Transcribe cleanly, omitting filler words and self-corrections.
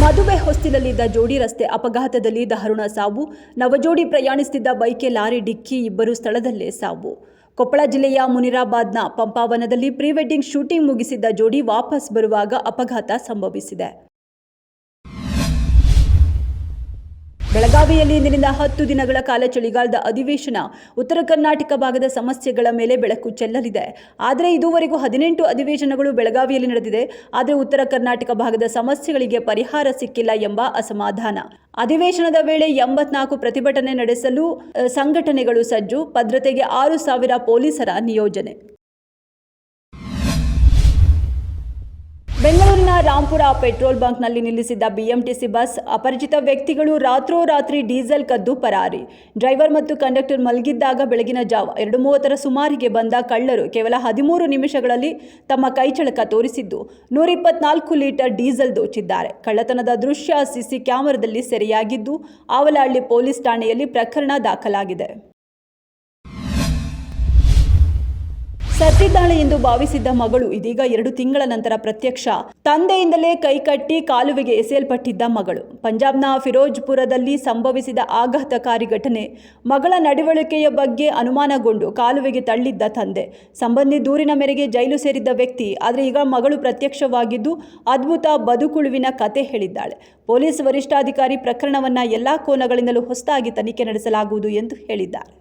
ಮದುವೆ ಹೊಸ್ತಿಲಲ್ಲಿದ್ದ ಜೋಡಿ ರಸ್ತೆ ಅಪಘಾತದಲ್ಲಿ ದಾರುಣ ಸಾವು. ನವಜೋಡಿ ಪ್ರಯಾಣಿಸುತ್ತಿದ್ದ ಬೈಕ್ಗೆ ಲಾರಿ ಡಿಕ್ಕಿ, ಇಬ್ಬರು ಸ್ಥಳದಲ್ಲೇ ಸಾವು. ಕೊಪ್ಪಳ ಜಿಲ್ಲೆಯ ಮುನಿರಾಬಾದ್ನ ಪಂಪಾವನದಲ್ಲಿ ಪ್ರೀ ವೆಡ್ಡಿಂಗ್ ಶೂಟಿಂಗ್ ಮುಗಿಸಿದ್ದ ಜೋಡಿ ವಾಪಸ್ ಬರುವಾಗ ಅಪಘಾತ ಸಂಭವಿಸಿದೆ. ಬೆಳಗಾವಿಯಲ್ಲಿ ಇಂದಿನಿಂದ 10 ದಿನಗಳ ಕಾಲ ಚಳಿಗಾಲದ ಅಧಿವೇಶನ ಉತ್ತರ ಕರ್ನಾಟಕ ಭಾಗದ ಸಮಸ್ಯೆಗಳ ಮೇಲೆ ಬೆಳಕು ಚೆಲ್ಲಲಿದೆ. ಆದರೆ ಇದುವರೆಗೂ 18 ಅಧಿವೇಶನಗಳು ಬೆಳಗಾವಿಯಲ್ಲಿ ನಡೆದಿದೆ. ಆದರೆ ಉತ್ತರ ಕರ್ನಾಟಕ ಭಾಗದ ಸಮಸ್ಯೆಗಳಿಗೆ ಪರಿಹಾರ ಸಿಕ್ಕಿಲ್ಲ ಎಂಬ ಅಸಮಾಧಾನ. ಅಧಿವೇಶನದ ವೇಳೆ 84 ಪ್ರತಿಭಟನೆ ನಡೆಸಲು ಸಂಘಟನೆಗಳು ಸಜ್ಜು. ಭದ್ರತೆಗೆ 6,000 ಪೊಲೀಸರ ನಿಯೋಜನೆ. ಬೆಂಗಳೂರಿನ ರಾಂಪುರ ಪೆಟ್ರೋಲ್ ಬಂಕ್ನಲ್ಲಿ ನಿಲ್ಲಿಸಿದ್ದ ಬಿಎಂಟಿಸಿ ಬಸ್ ಅಪರಿಚಿತ ವ್ಯಕ್ತಿಗಳು ರಾತ್ರೋರಾತ್ರಿ ಡೀಸೆಲ್ ಕದ್ದು ಪರಾರಿ. ಡ್ರೈವರ್ ಮತ್ತು ಕಂಡಕ್ಟರ್ ಮಲಗಿದ್ದಾಗ ಬೆಳಗಿನ ಜಾವ 2:30 ಸುಮಾರಿಗೆ ಬಂದ ಕಳ್ಳರು ಕೇವಲ 13 ನಿಮಿಷಗಳಲ್ಲಿ ತಮ್ಮ ಕೈಚಳಕ ತೋರಿಸಿದ್ದು 124 ಲೀಟರ್ ಡೀಸೆಲ್ ದೋಚಿದ್ದಾರೆ. ಕಳ್ಳತನದ ದೃಶ್ಯ ಸಿಸಿ ಕ್ಯಾಮೆರಾದಲ್ಲಿ ಸೆರೆಯಾಗಿದ್ದು ಆವಲಹಳ್ಳಿ ಪೊಲೀಸ್ ಠಾಣೆಯಲ್ಲಿ ಪ್ರಕರಣ ದಾಖಲಾಗಿದೆ. ಸತ್ತಿದ್ದಾಳೆ ಎಂದು ಭಾವಿಸಿದ್ದ ಮಗಳು ಇದೀಗ 2 ತಿಂಗಳ ನಂತರ ಪ್ರತ್ಯಕ್ಷ. ತಂದೆಯಿಂದಲೇ ಕೈಕಟ್ಟಿ ಕಾಲುವೆಗೆ ಎಸೆಯಲ್ಪಟ್ಟಿದ್ದ ಮಗಳು. ಪಂಜಾಬ್ನ ಫಿರೋಜ್ಪುರದಲ್ಲಿ ಸಂಭವಿಸಿದ ಆಘಾತಕಾರಿ ಘಟನೆ. ಮಗಳ ನಡವಳಿಕೆಯ ಬಗ್ಗೆ ಅನುಮಾನಗೊಂಡು ಕಾಲುವೆಗೆ ತಳ್ಳಿದ್ದ ತಂದೆ. ಸಂಬಂಧಿ ದೂರಿನ ಮೇರೆಗೆ ಜೈಲು ಸೇರಿದ್ದ ವ್ಯಕ್ತಿ. ಆದರೆ ಈಗ ಮಗಳು ಪ್ರತ್ಯಕ್ಷವಾಗಿದ್ದು ಅದ್ಭುತ ಬದುಕುಳುವಿನ ಕತೆ ಹೇಳಿದ್ದಾಳೆ. ಪೊಲೀಸ್ ವರಿಷ್ಠಾಧಿಕಾರಿ ಪ್ರಕರಣವನ್ನು ಎಲ್ಲಾ ಕೋನಗಳಿಂದಲೂ ಹೊಸದಾಗಿ ತನಿಖೆ ನಡೆಸಲಾಗುವುದು ಎಂದು ಹೇಳಿದ್ದಾರೆ.